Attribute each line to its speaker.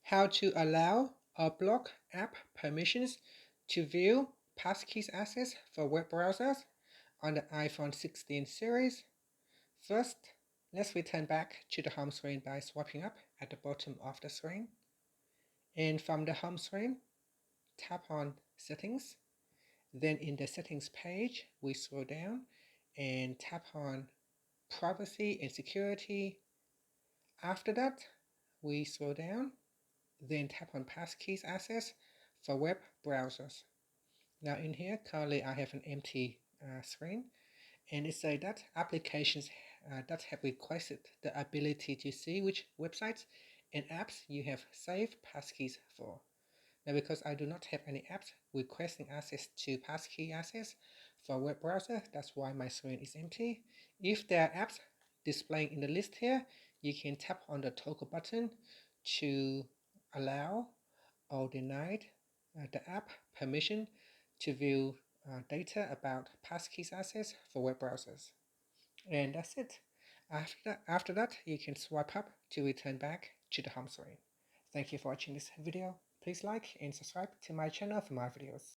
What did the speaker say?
Speaker 1: How to allow or block app permissions to view Passkeys access for web browsers on the iPhone 16 series. First, let's return back to the home screen by swiping up at the bottom of the screen. And from the home screen, tap on Settings. Then in the Settings page, we scroll down and tap on Privacy and Security. After that, we scroll down, then tap on Passkeys access for web browsers. Now in here, currently I have an empty screen, and it says that applications that have requested the ability to see which websites and apps you have saved passkeys for. Now because I do not have any apps requesting access to passkey access for web browser, that's why my screen is empty. If there are apps displaying in the list here, you can tap on the toggle button to allow or deny the app permission to view data about passkeys access for web browsers. And that's it. After that, you can swipe up to return back to the home screen. Thank you for watching this video. Please like and subscribe to my channel for more videos.